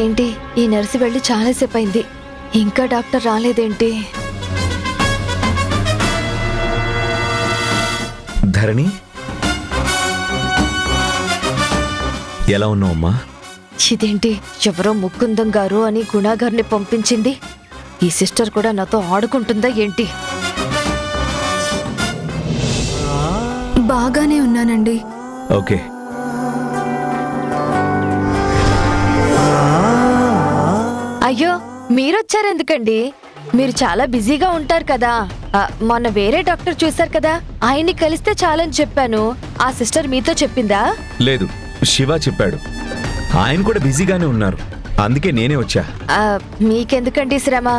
ఏంటి, ఈ నర్సు వెళ్ళి చాలాసేపు అయింది, ఇంకా డాక్టర్ రాలేదేంటి? ధరణి, ఎలా ఉన్నావమ్మా? ఇదేంటి, ఎవరో ముకుందం గారు అని గుణాగారిని పంపించింది. ఈ సిస్టర్ కూడా నాతో ఆడుకుంటుందా ఏంటి? బాగానే ఉన్నానండి. ఓకే. అయ్యో, మీరొచ్చారెందుకండి? మీరు చాలా బిజీగా ఉంటారు కదా. మొన్న వేరే డాక్టర్ చూశారు కదా, ఆయన్ని కలిస్తే చాలని చెప్పాను. ఆ సిస్టర్ మీతో చెప్పిందా? లేదు, శివ చెప్పాడు. ఆయన కూడా బిజీగానే ఉన్నారు, అందుకే నేనే వచ్చా. మీకెందుకండి శ్రమ?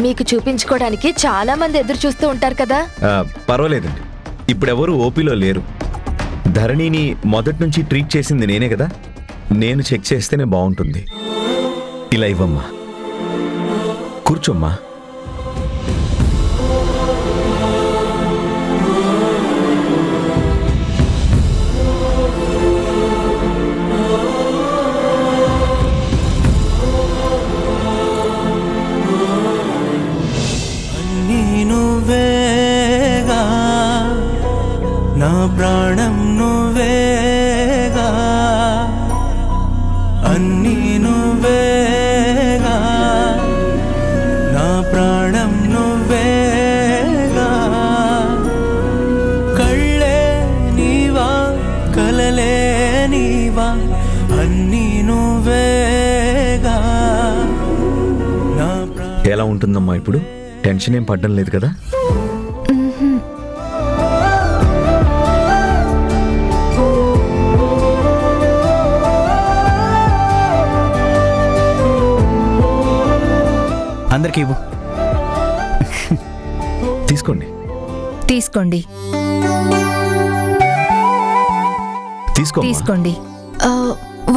మీకు చూపించుకోవడానికి చాలా మంది ఎదురు చూస్తూ ఉంటారు కదా. పర్వాలేదండి, ఇప్పుడెవరూ ఓపీలో లేరు. ధరణిని మొదటి నుంచి ట్రీట్ చేసింది నేనే కదా, నేను చెక్ చేస్తేనే బాగుంటుంది. ఇలా ఇవ్వమ్మా, కూర్చోమ్మా. నా ప్రాణం నువ్వేగా అన్నీ నువ్వేగా నా ప్రాణం నువ్వేగా కళ్ళే నీవా కలలే నీవా అన్నీ నువ్వేగా నా ఎలా ఉంటుందమ్మా ఇప్పుడు? టెన్షన్ ఏం పడ్డం లేదు కదా? అందరికీ ఇవ్వు. తీసుకోండి తీసుకోండి తీసుకో తీసుకోండి.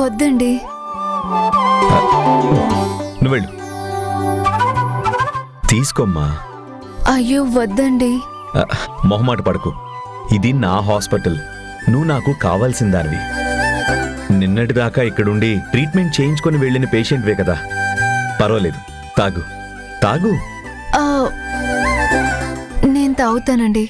వద్దండి. నువ్వు వెళ్ళు. తీసుకోమ్మా. అయ్యో వద్దండి. మొహమాట పడకు. ఇది నా హాస్పిటల్. నువ్వు నాకు కావాల్సిన దానివి. నిన్నటిదాకా ఇక్కడుండి ట్రీట్మెంట్ చేయించుకొని వెళ్ళిన పేషెంట్వే కదా. పర్వాలేదు, తాగు తాగు. నేను తాగుతానండి.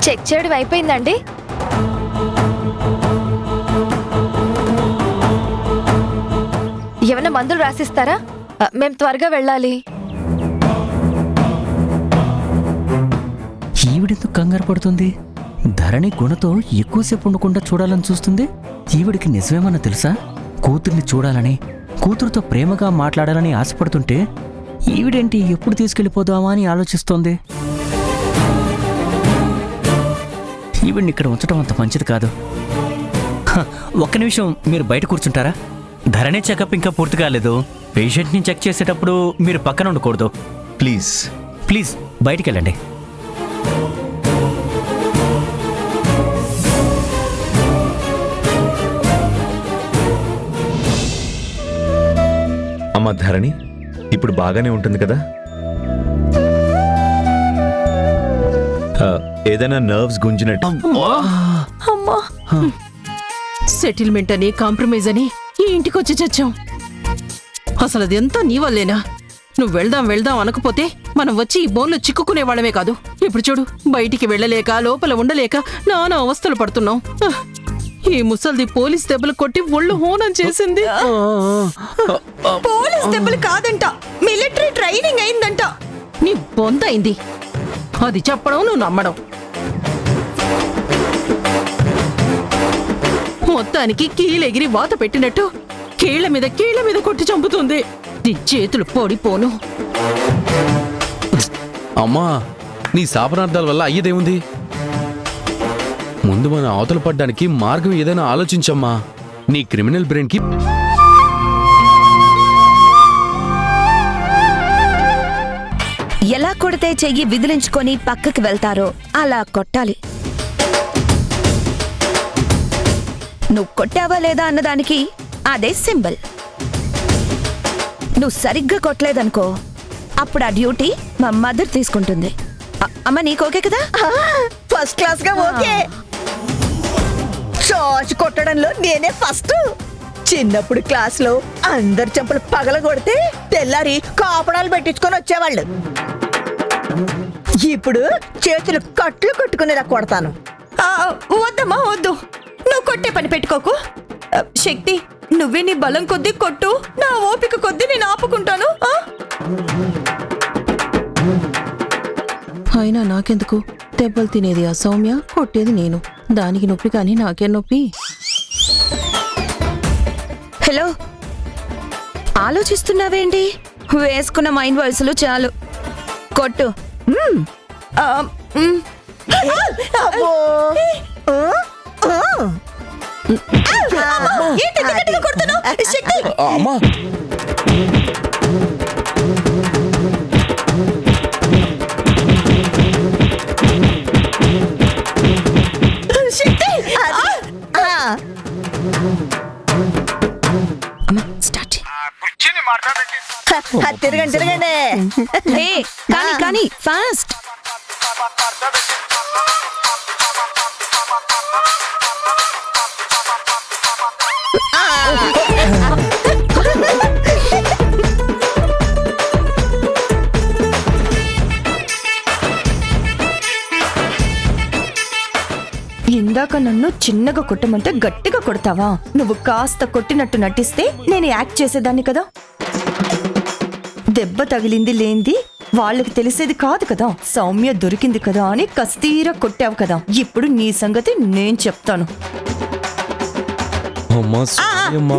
చెక్ చేయడం అయిపోయిందండి? ఏమైనా మందులు రాసిస్తారా? మేము త్వరగా వెళ్ళాలి. ఈవిడెందుకు కంగారు పడుతుంది? ధరణి గుణతో ఎక్కువసేపు ఉండకుండా చూడాలని చూస్తుంది. ఈవిడికి నిజమేమన్నా తెలుసా? కూతుర్ని చూడాలని, కూతురుతో ప్రేమగా మాట్లాడాలని ఆశపడుతుంటే ఈవిడేంటి ఎప్పుడు తీసుకెళ్ళిపోదామా అని ఆలోచిస్తోంది. ఈవిడ్ని ఇక్కడ ఉంచడం అంత మంచిది కాదు. ఒక్క నిమిషం మీరు బయట కూర్చుంటారా? ధరణి చెకప్ ఇంకా పూర్తి కాలేదు. పేషెంట్ని చెక్ చేసేటప్పుడు మీరు పక్కన ఉండకూడదు. ప్లీజ్ ప్లీజ్ బయటికి వెళ్ళండి. అమ్మ ధరణి ఇప్పుడు బాగానే ఉంటుంది కదా? ఏదైనా నర్వ్స్ గుంజినట్టు? అమ్మా, సెటిల్మెంట్ అని కాంప్రమైజ్ అని ఈ ఇంటికి వచ్చి చచ్చాం. అసలు అదంతా నీ వల్లేనా? నువ్వు వెళ్దాం వెళ్దాం అనకపోతే మనం వచ్చి ఈ బోన్లో చిక్కుకునే వాళ్ళమే కాదు. ఇప్పుడు చూడు, బయటికి వెళ్ళలేక లోపల ఉండలేక నానా అవస్థలు పడుతున్నాం. ఈ ముసల్ది పోలీస్ దెబ్బలు కొట్టి ఒళ్ళు హోనం చేసింది. పోలీస్ దెబ్బలు కాదంట, మిలిటరీ ట్రైనింగ్ అయిందంట. నీ బొందైంది. అది చెప్పడం నువ్వు నమ్మడం. మొత్తానికి కీలెగిరి వాత పెట్టినట్టు కీళ్ల మీద కొట్టి చంపుతుంది. నీ చేతులు పొడిపోను. అమ్మా, నీ శాపనార్థాల వల్ల అయ్యేదేముంది? ముందు మన అవతల పడ్డానికి మార్గం ఏదైనా ఆలోచించమ్మా. నీ క్రిమినల్ బ్రెయిన్కి ఎలా కొడితే చెయ్యి విదిలించుకొని పక్కకి వెళ్తారో అలా కొట్టాలి. నువ్వు కొట్టావా లేదా అన్నదానికి అదే సింబల్. నువ్వు సరిగ్గా కొట్టలేదనుకో, అప్పుడు ఆ డ్యూటీ మా మదర్ తీసుకుంటుంది. అమ్మ నీకు ఓకే కదా? ఫస్ట్ క్లాస్ గా ఓకే. చాచి కొట్టడంలో నేనే ఫస్ట్. చిన్నప్పుడు క్లాస్ లో అందరు చెంపలు పగల కొడితే తెల్లారి కాపడాలు పెట్టించుకొని వచ్చేవాళ్ళు. ఇప్పుడు చేతులు కట్లు కొట్టుకునేలా కొడతాను. వద్దమ్మా వద్దు, నువ్వు కొట్టే పని పెట్టుకోకు. శక్తి, నువ్వే నీ బలం కొద్దీ కొట్టు, నా ఓపిక కొద్దీ నేను ఆపుకుంటాను. అయినా నాకెందుకు? దెబ్బలు తినేది ఆ సౌమ్య, కొట్టేది నేను. దానికి నొప్పి కానీ నాకే నొప్పి. హలో, ఆలోచిస్తున్నావేంటి? వేసుకున్న మైండ్ వాయిస్లు చాలు, కొట్టు. ఏంటి ఇంత గట్టిగా కొడుతున్నావ్? శక్తి, అమ్మా, తిరగండి తిరగండి. హే, కానీ ఫాస్ట్. ఇందాక నన్ను చిన్నగా కొట్టమంటే గట్టిగా కొడతావా? నువ్వు కాస్త కొట్టినట్టు నటిస్తే నేను యాక్ట్ చేసేదాన్ని కదా. దెబ్బ తగిలింది లేంది వాళ్ళకి తెలిసేది కాదు కదా. సౌమ్య దొరికింది కదా అని కస్తీరా కొట్టావు కదా. ఇప్పుడు నీ సంగతి నేను చెప్తాను.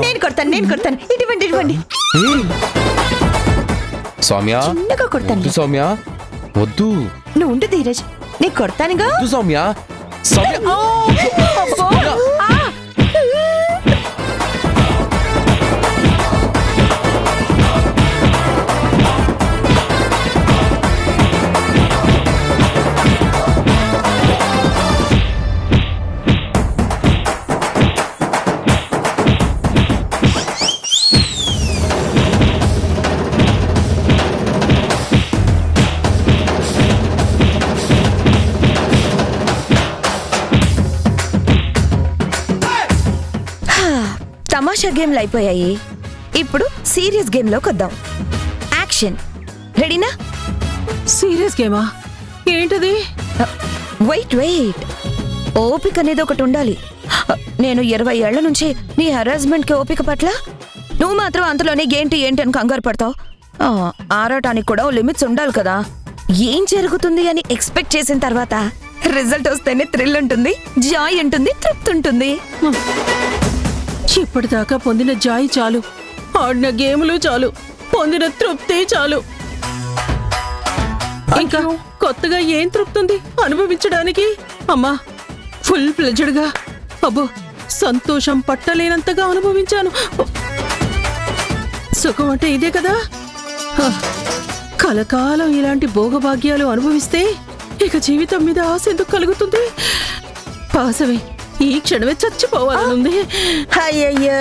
నేను కొడతాను. ఇటువంటి సౌమ్య, చిన్నగా కొడతాను. సౌమ్య వద్దు. నువ్వు ఉండు ధీరజ్, నేను కొడతానుగా. సౌమ్య, సౌమ్య. తమాషా గేమ్లు అయిపోయాయి. ఇప్పుడు సీరియస్ గేమ్లోకి వద్దాం. యాక్షన్. రెడీనా? సీరియస్ గేమా? ఏంటది? వెయిట్. ఓపిక అనేది ఒకటి ఉండాలి. నేను 20 ఏళ్ల నుంచి నీ హెరాస్మెంట్కి ఓపిక పట్ల, నువ్వు మాత్రం అంతలోనే ఏంటి అని కంగారు పడతావు. ఆరాటానికి కూడా లిమిట్స్ ఉండాలి కదా. ఏం జరుగుతుంది అని ఎక్స్పెక్ట్ చేసిన తర్వాత రిజల్ట్ వస్తేనే థ్రిల్ ఉంటుంది, జాయ్ ఉంటుంది, తృప్తి ఉంటుంది. ఇప్పటిదాకా పొందిన జాయ్ చాలు, ఆడిన గేములు చాలు, పొందిన తృప్తి చాలు. ఇంకా కొత్తగా ఏం తృప్తుంది అనుభవించడానికి? అమ్మా, ఫుల్ ప్లెజర్డ్గా, అబ్బో సంతోషం పట్టలేనంతగా అనుభవించాను. సుఖం అంటే ఇదే కదా. కలకాలం ఇలాంటి భోగభాగ్యాలు అనుభవిస్తే ఇక జీవితం మీద ఆశ ఎందుకు కలుగుతుంది? పాసమే, ఈ క్షణమే చచ్చిపోవాలనుంది. అయ్యయ్యో,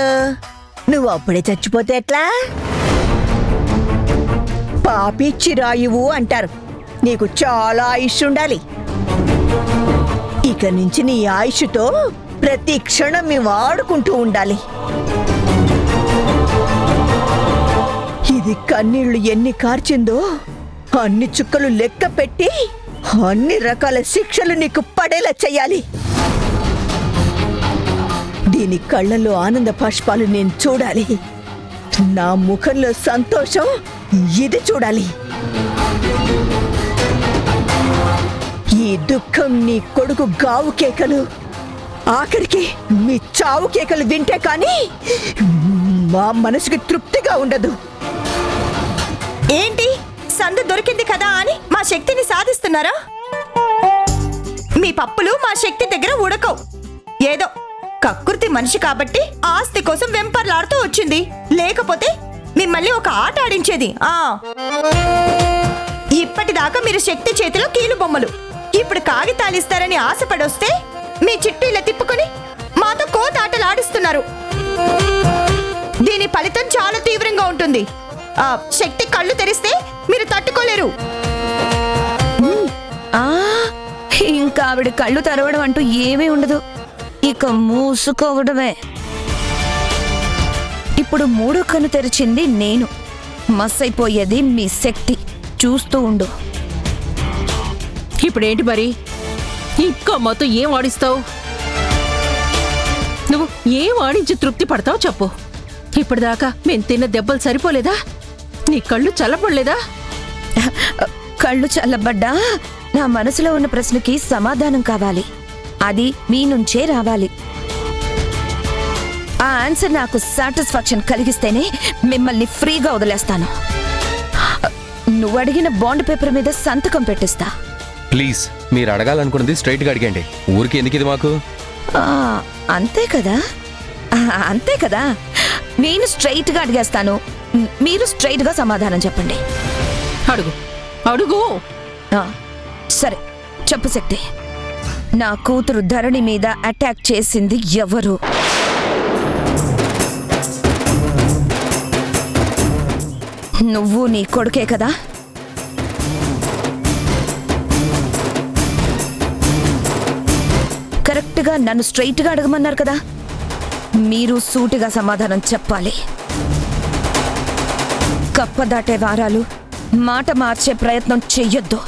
నువ్వు అప్పుడే చచ్చిపోతే ఎట్లా? పాపి చిరాయువు అంటారు. నీకు చాలా ఆయుష్ ఉండాలి. ఇక నుంచి నీ ఆయుష్తో ప్రతి క్షణం మేము ఆడుకుంటూ ఉండాలి. ఇది కన్నీళ్లు ఎన్ని కార్చిందో అన్ని చుక్కలు లెక్క పెట్టి అన్ని రకాల శిక్షలు నీకు పడేలా చెయ్యాలి. దీని కళ్ళల్లో ఆనంద బాష్పాలు నేను చూడాలి. నా ముఖంలో సంతోషం ఇది చూడాలి. ఈ దుఃఖం నీ కొడుకు గావు కేకలు, ఆఖరికి మీ చావు కేకలు వింటే కానీ మా మనసుకి తృప్తిగా ఉండదు. ఏంటి, సందు దొరికింది కదా అని మా శక్తిని సాధిస్తున్నారా? మీ పప్పులు మా శక్తి దగ్గర ఉడకవు. ఏదో కక్కుర్తి మనిషి కాబట్టి ఆస్తి కోసం వెంపర్లాడుతూ వచ్చింది. లేకపోతే మిమ్మల్ని ఒక ఆట ఆడించేది. ఇప్పటిదాకా మీరు శక్తి చేతిలో కీలు బొమ్మలు. ఇప్పుడు కాగితాలు ఇస్తారని ఆశపడొస్తే మీ చిట్టీల తిప్పుకొని మాతో కోత ఆటలు ఆడిస్తున్నారు. దీని ఫలితం చాలా తీవ్రంగా ఉంటుంది. శక్తి కళ్ళు తెరిస్తే మీరు తట్టుకోలేరు. ఇంకా ఆవిడ కళ్ళు తెరవడం అంటూ ఏమీ ఉండదు, ఇక మూసుకోవడమే. ఇప్పుడు మూడో కన్ను తెరిచింది నేను, మస్ అయిపోయేది మీ శక్తి. చూస్తూ ఉండు. ఇప్పుడేంటి మరి? ఇంకా మాతో ఏం ఆడిస్తావు? నువ్వు ఏం ఆడించి తృప్తి పడతావు చెప్పు. ఇప్పటిదాకా మేము తిన్న దెబ్బలు సరిపోలేదా? నీ కళ్ళు చల్లబడలేదా? కళ్ళు చల్లబడ్డా నా మనసులో ఉన్న ప్రశ్నకి సమాధానం కావాలి. అది మీ నుంచే రావాలి. ఆ ఆన్సర్ నాకు సాటిస్ఫాక్షన్ కలిగిస్తేనే మిమ్మల్ని ఫ్రీగా వదిలేస్తాను. నువ్వు అడిగిన బాండ్ పేపర్ మీద సంతకం పెట్టిస్తా. ప్లీజ్, మీరు అడగాలనుకున్నది స్ట్రైట్గా అడిగండి. ఊరికి ఎందుకు ఇది మాకు? అంతే కదా, అంతే కదా. నేను స్ట్రైట్గా అడిగేస్తాను, మీరు స్ట్రైట్గా సమాధానం చెప్పండి. అడుగు అడుగు. సరే చెప్పు శక్తి, నా కూతురు ధరణి మీద అటాక్ చేసింది ఎవరు? నువ్వు నీ కొడుకే కదా? కరెక్ట్గా నన్ను స్ట్రైట్గా అడగమన్నారు కదా, మీరు సూటిగా సమాధానం చెప్పాలి. కప్ప దాటే వారాలు మాట మార్చే ప్రయత్నం చెయ్యొద్దు.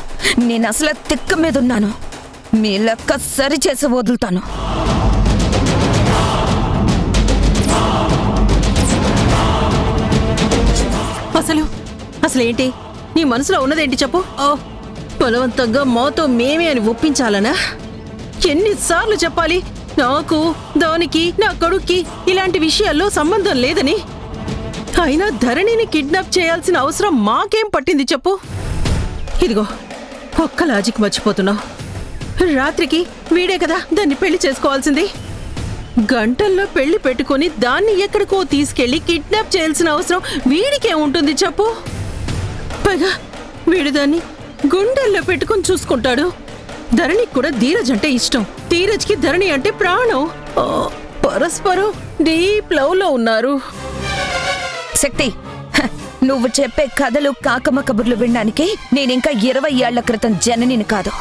నేను అసలు తిక్క మీదున్నాను. మీ లెక్క సరి చేసి వదులుతాను. అసలేంటి నీ మనసులో ఉన్నదేంటి చెప్పు. ఓ బలవంతంగా మాతో మేమే అని ఒప్పించాలనా? ఎన్నిసార్లు చెప్పాలి నాకు దానికి నా కొడుక్కి ఇలాంటి విషయాల్లో సంబంధం లేదని? అయినా ధరణిని కిడ్నాప్ చేయాల్సిన అవసరం మాకేం పట్టింది చెప్పు. ఇదిగో ఒక్క లాజిక్ మర్చిపోతున్నావు. రాత్రికి వీడే కదా దాన్ని పెళ్లి చేసుకోవాల్సింది. గంటల్లో పెళ్లి పెట్టుకుని దాన్ని ఎక్కడికో తీసుకెళ్లి కిడ్నాప్ చేయాల్సిన అవసరం వీడికే ఉంటుంది చెప్పు. పైగా వీడు దాన్ని గుండెల్లో పెట్టుకుని చూసుకుంటాడు. ధరణికి కూడా ధీరజ్ అంటే ఇష్టం. ధీరజ్కి ధరణి అంటే ప్రాణం. పరస్పరం డీప్ లవ్ లో ఉన్నారు. శక్తి, నువ్వు చెప్పే కథలు కాకమ్మ కబుర్లు వినడానికి నేనింకా 20 ఏళ్ల క్రితం జననిని కాదు.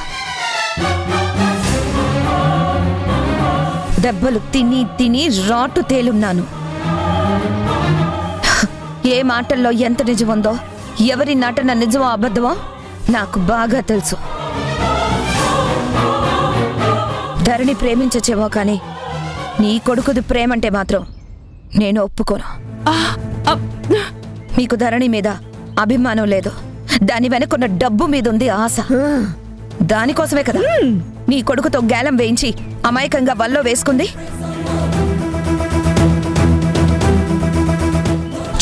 దెబ్బలు తిని తిని రాటు తేలున్నాను. ఏ మాటల్లో ఎంత నిజముందో, ఎవరి నటన నిజమో అబద్ధమో నాకు బాగా తెలుసు. ధరణి ప్రేమించచ్చేమో కానీ నీ కొడుకుది ప్రేమంటే మాత్రం నేను ఒప్పుకోను. మీకు ధరణి మీద అభిమానం లేదు, దాని వెనకున్న డబ్బు మీద ఉంది ఆశ. దానికోసమే కదా నీ కొడుకుతో గేలం వేయించి అమాయకంగా వల్లో వేసుకుంది.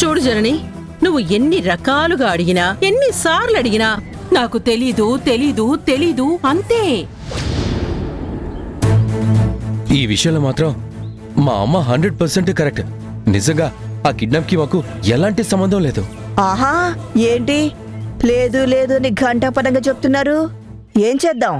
చూడు జనని, నువ్వు ఎన్ని రకాలుగా అడిగినా, ఎన్నిసార్లు అడిగినా నాకు తెలీదు తెలీదు తెలీదు అంతే. ఈ విషయంలో మాత్రం మా అమ్మ 100% కరెక్ట్. నిజంగా ఆ కిడ్నాప్ కి మాకు ఎలాంటి సంబంధం లేదు. ఆహా, ఏంటి లేదు లేదు అని ఘంటాపరంగా చెప్తున్నారు? ఏం చేద్దాం?